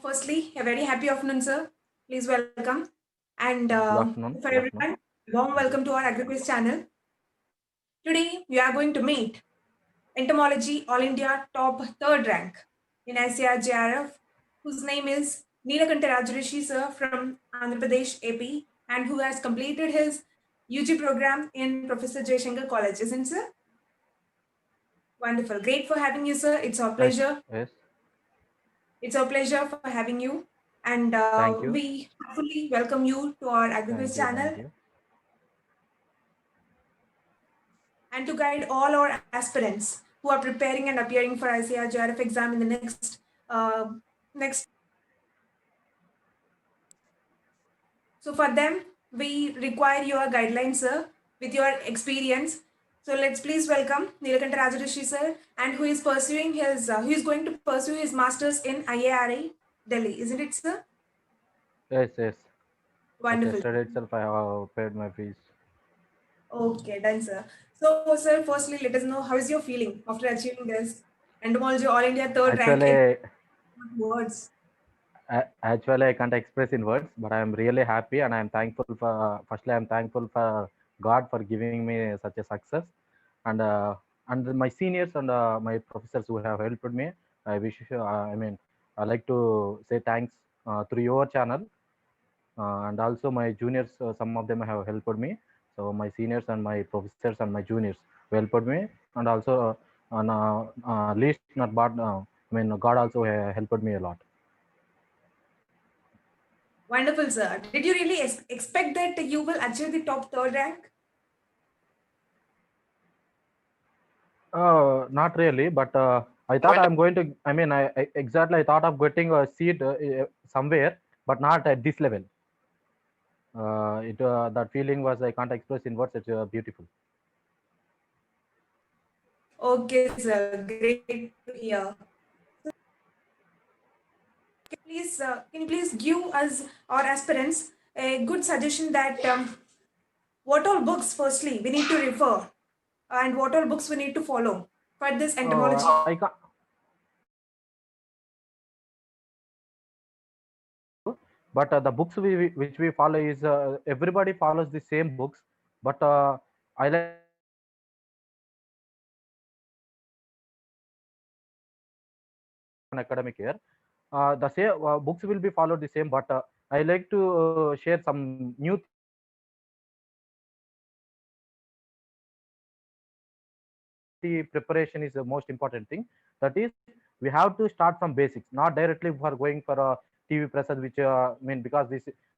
Firstly, a very happy afternoon, sir. Please welcome. And Good afternoon. for Good afternoon. everyone, warm Thank you. welcome to our AgriQuiz channel. Today, we are going to meet Entomology All India top third rank in ICAR JRF, whose name is Neelakanta Rajarishi, sir, from Andhra Pradesh, AP, and who has completed his UG program in Professor Jaishankar College, isn't it, sir? Wonderful. Great for having you, sir. It's our Yes. pleasure. Yes. It's our pleasure for having you. And Thank you. we fully welcome you to our Thank AgriQuiz you. Thank channel you. and to guide all our aspirants who are preparing and appearing for ICAR JRF exam in the next. So for them, we require your guidelines, sir, with your experience. So let's please welcome Neelakanta Rajarishi, sir, and who is going to pursue his masters in IARI, Delhi, isn't it, sir? Yes. Yes. Yes. Wonderful. Yesterday itself, I have paid my fees. Okay, done, sir. So, sir, firstly, let us know how is your feeling after achieving this entomology All India third rank in Actually, words. actually, I can't express in words, but I am really happy and I am thankful for. Firstly, I am thankful for God for giving me such a success, and my seniors and my professors who have helped me. I wish. I mean, I like to say thanks through your channel. And also my juniors, some of them have helped me. So my seniors and my professors and my juniors helped me, and also least not but I mean, God also helped me a lot. Wonderful, sir. Did you really expect that you will achieve the top third rank? Not really, but I thought I'm going to. I mean, I exactly I thought of getting a seat somewhere, but not at this level. It That feeling was I can't express in words. It's beautiful. Okay, sir. Great to hear. Can you please give us our aspirants a good suggestion that what all books firstly we need to refer and what all books we need to follow for this entomology? I can't. But the books which we follow is everybody follows the same books, but I like to share some academic year. The same books will be followed the same, but I like to share some new things which I have learned the preparation is the most important thing. That is, we have to start from basics, not directly for going for a TV Prasad, which because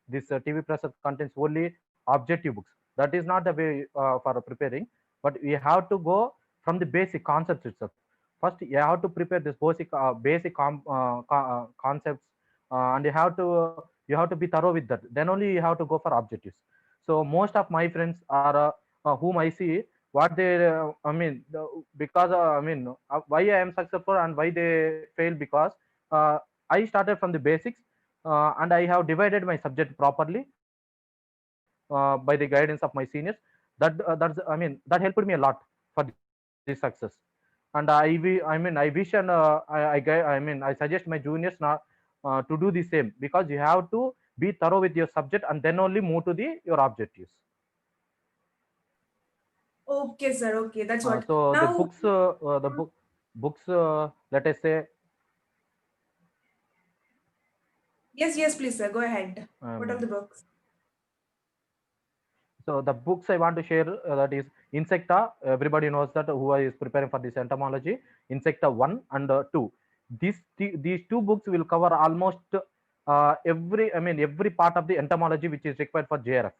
this TV Prasad contains only objective books. That is not the way for preparing, but we have to go from the basic concepts itself. First, you have to prepare this basic concepts, and you have to be thorough with that. Then only you have to go for objectives. So most of my friends are whom I see what they because why I am successful and why they fail, because uh, I started from the basics, and I have divided my subject properly by the guidance of my seniors. That helped me a lot for this success. And I wish and I suggest my juniors now to do the same, because you have to be thorough with your subject and then only move to the your objectives. Okay, sir. Okay, that's what. So Now, the books, let us say, yes, yes, please, sir. Go ahead. I What are mean, the books? so the books I want to share, that is Insecta. Everybody knows that who is preparing for this entomology. Insecta 1 and 2. These two books will cover almost every part of the entomology which is required for JRF.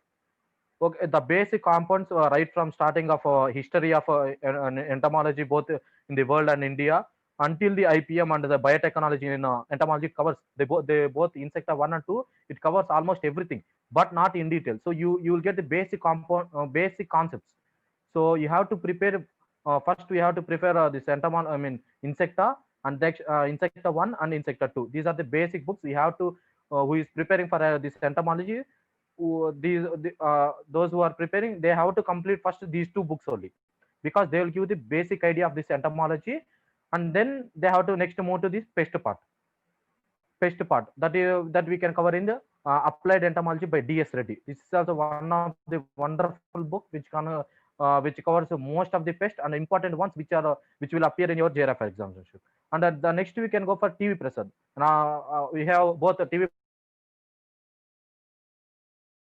Okay, the basic components right from starting of history of entomology both in the world and India until the IPM and the biotechnology in entomology covers they both Insecta 1 and 2. It covers almost everything, but not in detail. So you will get the basic concepts. So you have to prepare first. We have to prepare this Insecta, and next Insecta 1 and Insecta 2. These are the basic books we have to who is preparing for this entomology. Those who are preparing, they have to complete first these two books only, because they will give the basic idea of this entomology. and then they have to next move to this pest part that we can cover in the applied entomology by DS Reddy. This is also one of the wonderful book which covers most of the pest and important ones which will appear in your JRF examination. And the next we can go for TV Prasad. Now we have both TV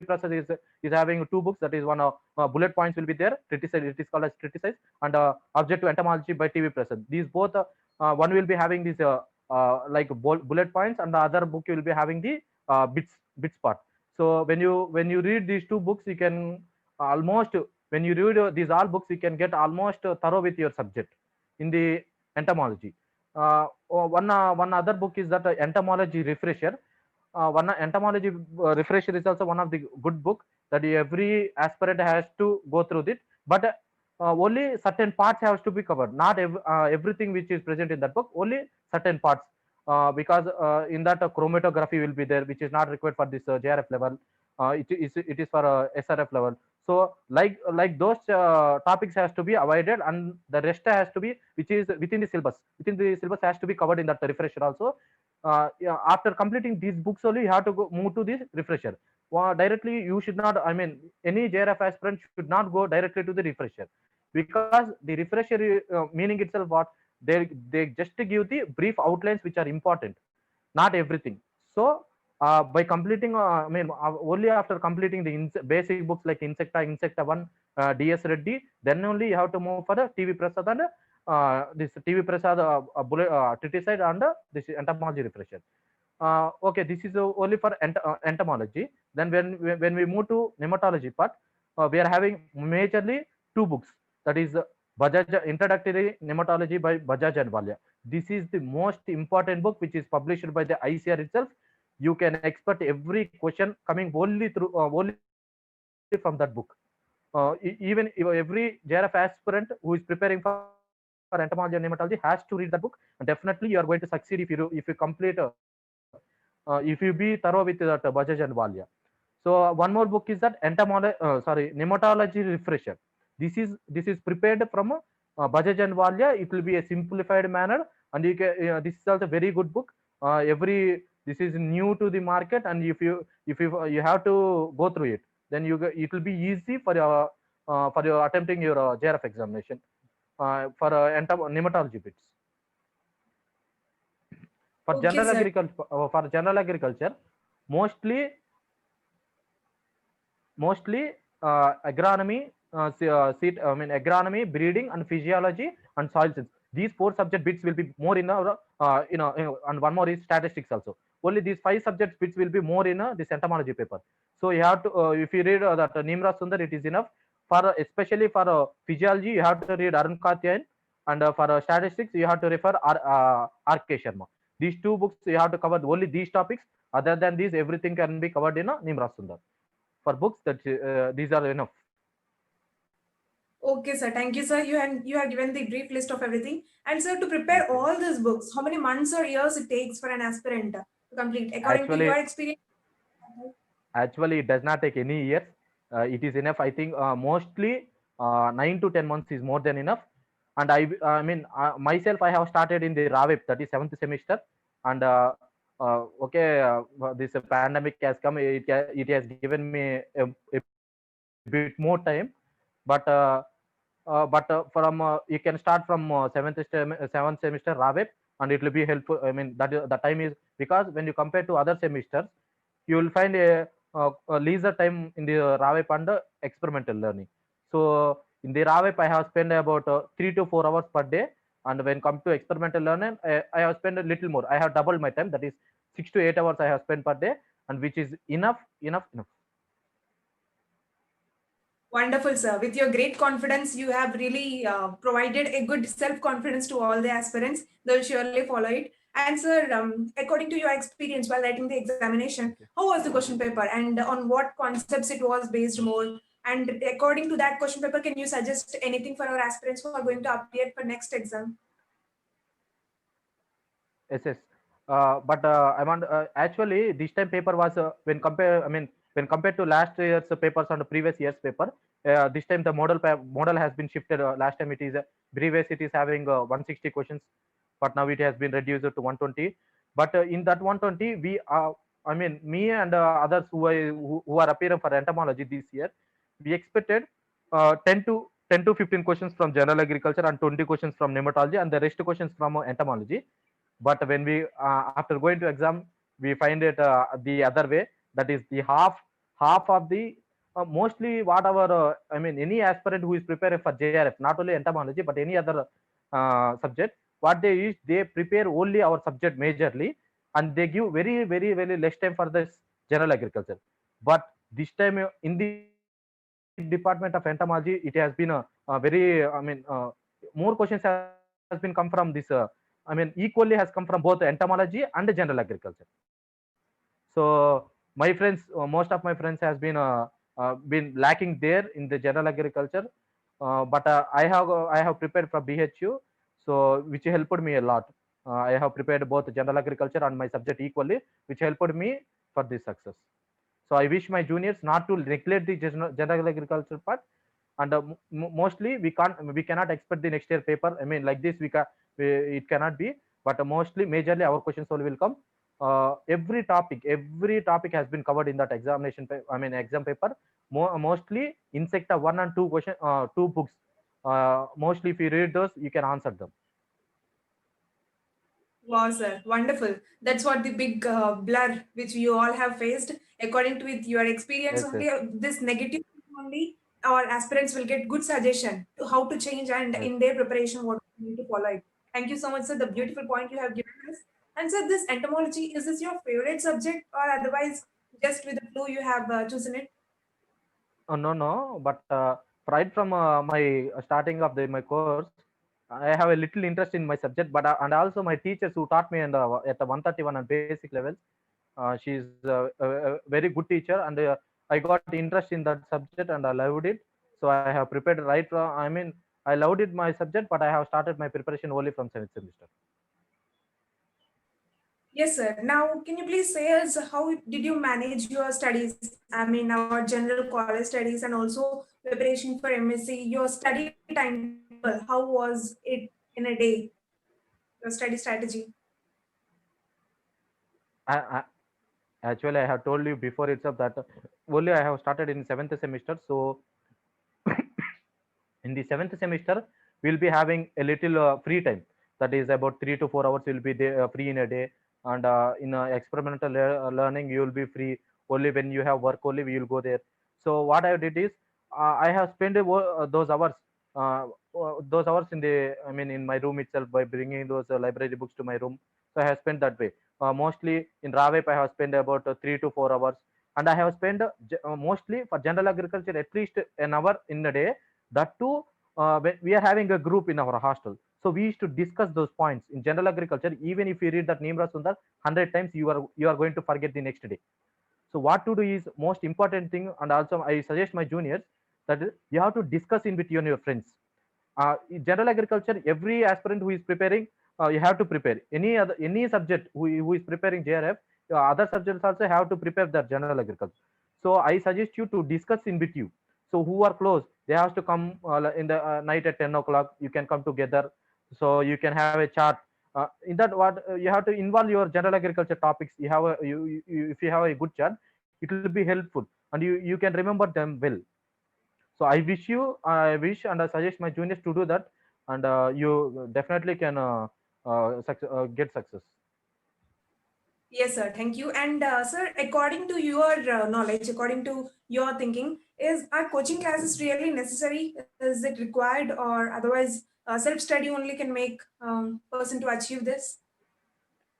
Prasad is having two books. That is one bullet points will be there. Criticize, it is called as criticize, and object to entomology by TV Prasad. These both one will be having this like bullet points, and the other book will be having the bits part. So when you read these two books, you can almost when you read these all books, you can get almost thorough with your subject in the entomology. One other book is that entomology refresher. One entomology refresher is also one of the good book that every aspirant has to go through it, but only certain parts has to be covered, not everything which is present in that book, only certain parts, because in that chromatography will be there, which is not required for this JRF level. It is for SRF level. So like those topics has to be avoided, and the rest has to be which is within the syllabus has to be covered in that refresher also. Yeah, after completing these books only, you have to move to this refresher. Directly you should not, I mean, any JRF aspirant should not go directly to the refresher, because the refresher meaning itself what, they just give the brief outlines which are important, not everything. So by completing only after completing the basic books like insecta 1, DS Reddy, then only you have to move for the TV Prasad and this TV Prasad Triticide and this entomology refresher. Okay, this is only for entomology. Then when we move to nematology part, we are having majorly two books. That is Bajaj Introductory Nematology by Bajaj and Valia. This is the most important book which is published by the ICR itself. You can expect every question coming only from that book. Even every JRF aspirant who is preparing for entomology and nematology has to read that book, and definitely you are going to succeed if you complete if you be thorough with that Bajaj and Valia. So one more book is that nematology refresher. This is prepared from Bajaj and Valia. It will be a simplified manner, and this is also very good book. Every This is new to the market, and if you have to go through it, then it will be easy for your attempting your JRF examination for nematology bits. For Okay, sir. general agriculture, mostly mostly agronomy, agronomy, breeding, and physiology and soil science. These four subject bits will be more in our, and one more is statistics also. Only these five subject bits will be more in this entomology paper. So you have to, if you read that Nimra Sundar, it is enough. For especially for physiology, you have to read Arun Katyan, and for statistics, you have to refer R.K. Sharma. These two books you have to cover only these topics. Other than these, everything can be covered in Nimra Sundar. For books, that these are enough. Okay, sir. Thank you, sir. You have given the brief list of everything. And sir, to Thank prepare you. all these books, how many months or years it takes for an aspirant to complete, according to your Actually, experience? actually, it does not take any years. It is enough. I think mostly 9 to 10 months is more than enough. And myself, I have started in the RAVEP, that is seventh semester, and okay, this pandemic has come. It has given me a bit more time, but from you can start from seventh semester RAVEP, and it will be helpful. I mean, that the time is, because when you compare to other semesters, you will find a leisure time in the RAVEP and experimental learning. So in the RAVEP, I have spent about 3 to 4 hours per day, and when come to experimental learning, I have spent a little more. I have doubled my time. That is 6 to 8 hours I have spent per day, and which is enough. Wonderful, sir. With your great confidence, you have really provided a good self-confidence to all the aspirants. They'll surely follow it. And sir, according to your experience while writing the examination, Okay. how was the question paper and on what concepts it was based more? And according to that question paper, can you suggest anything for our aspirants who are going to appear for next exam? Yes. But I want actually this time paper was when compared to last year's papers and the previous year's paper, This time the model has been shifted. Last time it is previous it is having 160 questions, but now it has been reduced to 120. But in that 120, we are, I mean, me and others who are appearing for entomology this year, we expected 10 to 15 questions from general agriculture and 20 questions from nematology and the rest questions from entomology. But when we after going to exam, we find it the other way. That is the half of the mostly what our I mean any aspirant who is preparing for JRF, not only entomology but any other subject, what they use, they prepare only our subject majorly, and they give very less time for this general agriculture. But this time in the department of entomology, it has been a very more questions has been come from this equally has come from both entomology and general agriculture. So my friends, most of my friends has been lacking there in the general agriculture, but I have prepared for BHU, so which helped me a lot. I have prepared both general agriculture and my subject equally, which helped me for this success. So I wish my juniors not to neglect the general agriculture part, and mostly we cannot expect the next year paper. I mean, like this it cannot be, but mostly majorly our questions only will come. Every topic has been covered in that exam paper. Mostly insecta 1 and 2 2 books. Mostly if you read those, you can answer them. Wow, sir, wonderful. That's what the big blur which you all have faced. According to with your experience Yes, yes, only, this negative only, our aspirants will get good suggestion to how to change and yes. in their preparation what we need to follow it. Thank you so much, sir. The beautiful point you have given us. And sir, this entomology, is this your favorite subject or otherwise just with the flow you have chosen it? No, no, but right from my starting of my course, I have a little interest in my subject, but and also my teachers who taught me at the 131 and basic levels. She's a very good teacher, and I got interest in that subject and I loved it. So I have prepared right from. I loved it my subject, but I have started my preparation only from seventh semester. Yes, sir. Now, can you please say us how did you manage your studies? I mean, our general college studies and also preparation for MSc. Your study timetable, how was it in a day? Your study strategy. I, Actually, I have told you before itself that only I have started in seventh semester. So in the seventh semester, we'll be having a little free time. That is about 3 to 4 hours. You'll be there, free in a day, and in experimental learning, you will be free only when you have work. Only we will go there. So what I did is I have spent uh, those hours in the in my room itself by bringing those library books to my room. So I have spent that way. Mostly in Ravep, I have spent about 3 to 4 hours, and I have spent mostly for general agriculture at least an hour in a day. That too, when we are having a group in our hostel. So we used to discuss those points in general agriculture. Even if you read that Nimra Sundar 100 times, you are going to forget the next day. So what to do is most important thing, and also I suggest my juniors that you have to discuss in with you and your friends. In general agriculture, every aspirant who is preparing, you have to prepare any subject who is preparing JRF. Other subjects also have to prepare their general agriculture. So I suggest you to discuss in with you. So who are close, they have to come in the night at 10 o'clock. You can come together, so you can have a chat. In that, what you have to involve your general agriculture topics. You have if you have a good chat, it will be helpful, and you can remember them well. So I wish and I suggest my juniors to do that, and you definitely can get success. Yes, sir. Thank you. And sir, according to your knowledge, according to your thinking, is are coaching classes really necessary? Is it required, or otherwise, self-study only can make person to achieve this?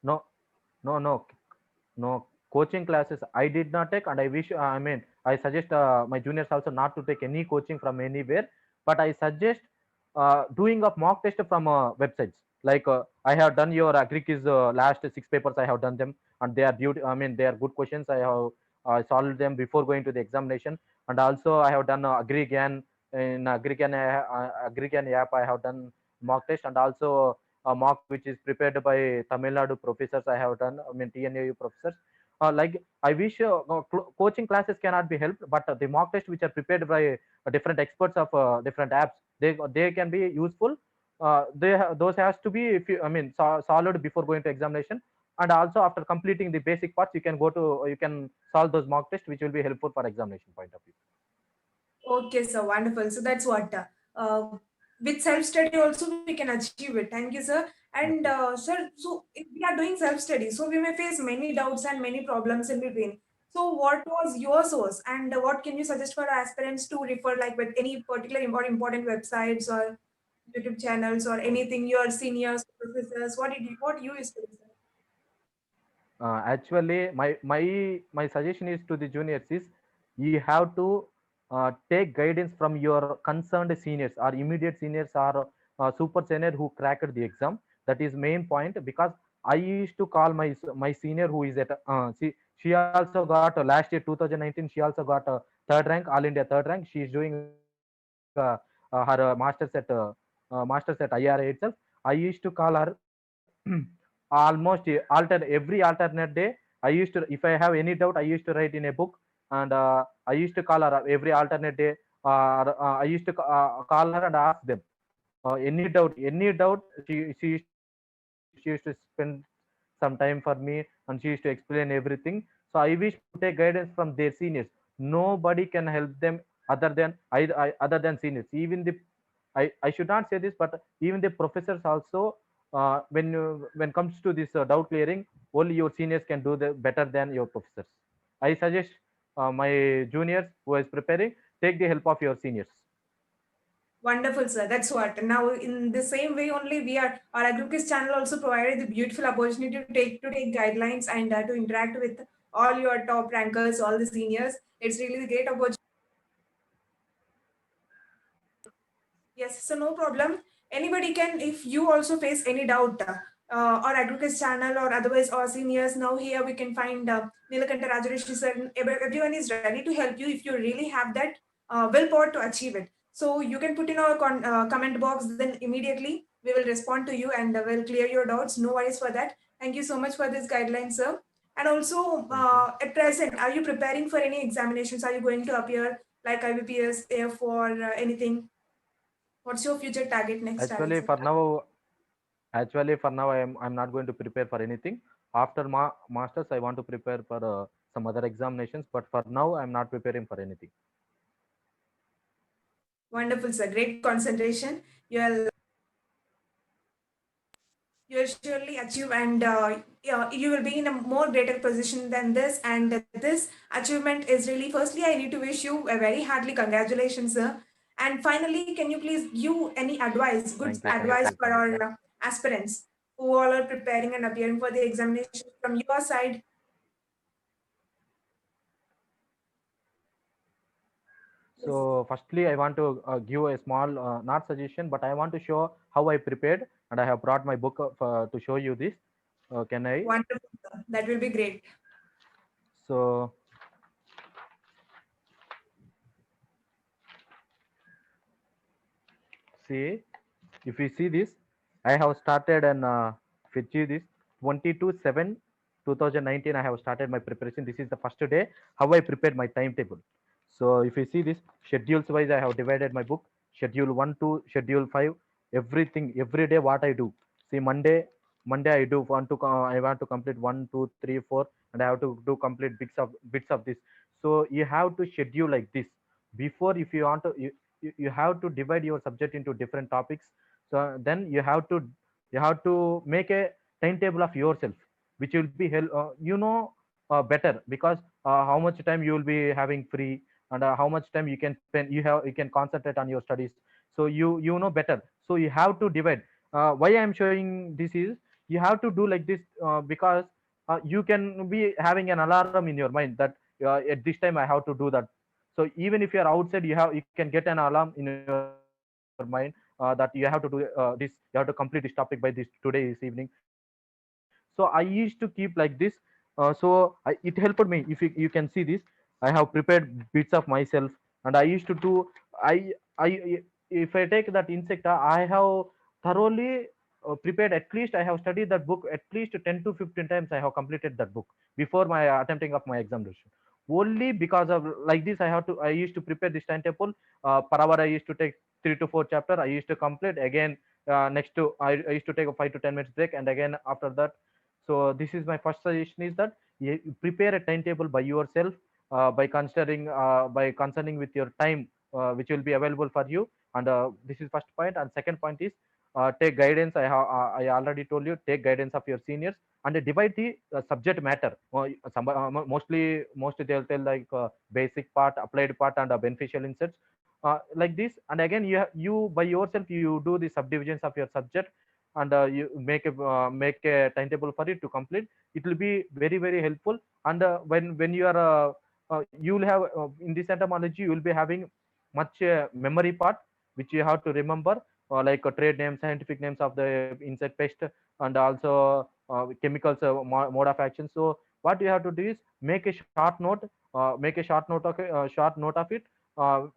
No, no, no, no coaching classes. I did not take, and I wish. I suggest my juniors also not to take any coaching from anywhere. But I suggest doing a mock test from websites. Like I have done your agri quiz last 6 papers. I have done them, and they are they are good questions. I have solved them before going to the examination, and also I have done AgriGyan. In AgriGyan app. I have done mock test, and also a mock which is prepared by Tamil Nadu professors. I have done, TNAU professors. like I wish coaching classes cannot be helped, but the mock test which are prepared by different experts of different apps, they can be useful. Those has to be, if you, I mean, solid before going to examination, and also after completing the basic parts, you can go to, you can solve those mock tests, which will be helpful for examination point of view. Okay, so wonderful. So that's what with self study also we can achieve it. Thank you, sir. And Yes, yes. sir, so if we are doing self study, so we may face many doubts and many problems in between. So what was your source, and what can you suggest for aspirants to refer, like with any particular or important websites or YouTube channels or anything? Your seniors, professors, what you used to do, sir? Actually, my suggestion is to the juniors is, you have to take guidance from your concerned seniors or immediate seniors or super senior who cracked the exam. That is main point, because I used to call my senior who is at she also got last year 2019, she also got third rank, all India third rank. She is doing her masters at IRA itself. I used to call her almost every alternate day. I used to, if I have any doubt, I used to write in a book, and I used to call her every alternate day. I used to call her and ask them any doubt. She used to spend some time for me, and she used to explain everything. So I wish to take guidance from their seniors. Nobody can help them other than seniors. Even the, I should not say this, but even the professors also, when comes to this doubt clearing, only your seniors can do the better than your professors. I suggest my juniors who is preparing, take the help of your seniors. Wonderful, sir. That's what. Now, in the same way, only we are our AgroQuiz channel also provided the beautiful opportunity to take guidelines and to interact with all your top rankers, all the seniors. It's really a great opportunity. Yes, so no problem. Anybody can, if you also face any doubt, or advocates channel or otherwise or seniors, now here we can find Nilakanta Rajareshi sir. Everyone is ready to help you if you really have that willpower to achieve it. So you can put in our comment box, then immediately we will respond to you and will clear your doubts. No worries for that. Thank you so much for this guideline, sir. And also, Thank you. at present, are you preparing for any examinations? Are you going to appear like IBPS, AF, or anything? What's your future target next target, Actually, sir? for now, I'm not going to prepare for anything. After masters, I want to prepare for some other examinations. But for now, I'm not preparing for anything. Wonderful, sir. Great concentration. You'll you'll surely achieve, and yeah, you will be in a more greater position than this. And this achievement is really. Firstly, I need to wish you a very heartily congratulations, sir. And finally, can you please give any advice, good Thank advice you, for Samita. our aspirants who all are preparing and appearing for the examination from your side? Yes. So, firstly, I want to give a small, not suggestion, but I want to show how I prepared, and I have brought my book to show you this. Can I? Wonderful, sir. That will be great. So, see, if you see this, I have started and if you see this 22/7 2019, I have started my preparation. This is the first day how I prepared my timetable. So if you see this schedules wise, I have divided my book, schedule 1 to schedule 5, everything every day what I do. See, Monday I do want to I want to complete 1 2 3 4, and I have to do complete bits of this. So you have to schedule like this. Before, if you want to, you have to divide your subject into different topics. So then you have to make a timetable of yourself, which will be better, because how much time you will be having free, and how much time you can spend, you can concentrate on your studies. So you know better. So you have to divide. Why I am showing this is, you have to do like this, because you can be having an alarm in your mind that at this time I have to do that. So even if you are outside, you can get an alarm in your mind that you have to do this, you have to complete this topic by this today is evening. So I used to keep like this. It helped me. If you can see this, I have prepared bits of myself, and I used to do. I if I take that insect, I have thoroughly prepared, at least I have studied that book at least 10 to 15 times. I have completed that book before my attempting of my examination. Only because of like this, I used to prepare this timetable. Per hour, I used to take 3 to 4 chapter. I used to complete again. Next to I used to take a 5 to 10 minutes break, and again after that. So this is my first suggestion: is that you prepare a timetable by yourself, by concerning with your time, which will be available for you. And this is first point. And second point is, take guidance. I already told you, take guidance of your seniors, and divide the subject matter. Mostly they'll tell like basic part, applied part, and beneficial insights, like this. And again, you by yourself, you do the subdivisions of your subject, and you make a timetable for it to complete. It will be very very helpful. And when you are you will have in this entomology, you will be having much memory part, which you have to remember, like trade names, scientific names of the insect pest, and also chemicals, mode of action. So what you have to do is make a short note, short note of it.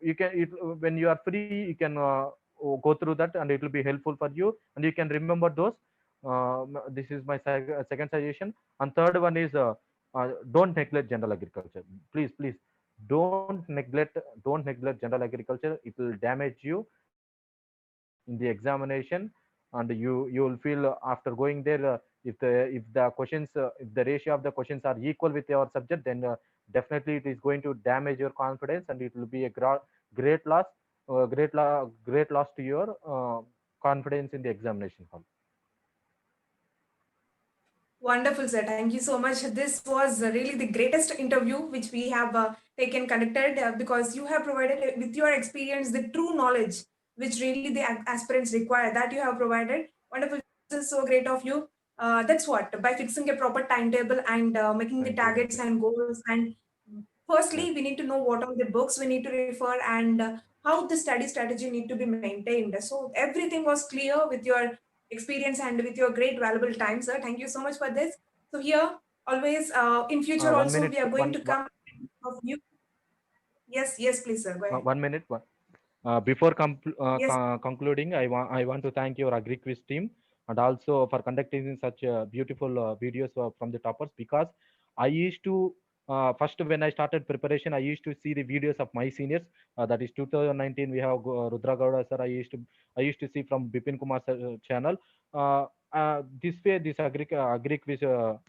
You can it, when you are free, you can go through that, and it will be helpful for you, and you can remember those. This is my second suggestion. And third one is, don't neglect general agriculture. Please don't neglect general agriculture. It will damage you in the examination, and you will feel after going there, if the questions, if the ratio of the questions are equal with your subject, then definitely it is going to damage your confidence, and it will be a great loss, great loss to your confidence in the examination hall. Wonderful, sir. Thank you so much. This was really the greatest interview which we have taken conducted, because you have provided with your experience the true knowledge which really the aspirants require, that you have provided. Wonderful. This is so great of you. That's what, by fixing a proper timetable and making the Thank you, targets and goals. And firstly, yes. we need to know what are the books we need to refer, and how the study strategy need to be maintained. So everything was clear with your experience and with your great valuable time, sir. Thank you so much for this. So here, always in future One also, minute, we are going to come of you. Yes, yes, please, sir. Go ahead. 1 minute. Before Yes. concluding, I want to thank your AgriQuiz team, and also for conducting such beautiful videos from the toppers, because I used to first, when I started preparation, I used to see the videos of my seniors. That is 2019. We have Rudra Gowda sir. I used to see from Bipin Kumar sir, channel. This way, this AgriQuiz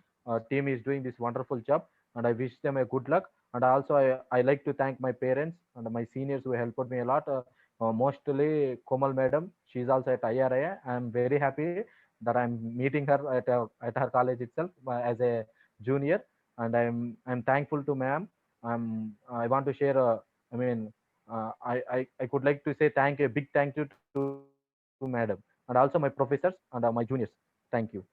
team is doing this wonderful job, and I wish them a good luck. And also, I like to thank my parents and my seniors who helped me a lot. Mostly Komal madam, she's also at IRA. I'm very happy that I'm meeting her at her college itself as a junior, and I'm thankful to ma'am. I want to share. I mean, I could like to say a big thank you to madam, and also my professors and my juniors. Thank you.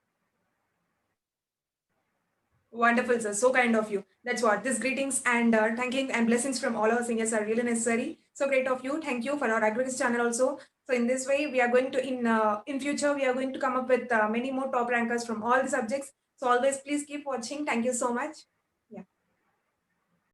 Wonderful, sir. So kind of you. That's what. These greetings and thanking and blessings from all our seniors are really necessary. So great of you. Thank you for our Agriculture channel also. So in this way, we are going to in future we are going to come up with many more top rankers from all the subjects. So always please keep watching. Thank you so much.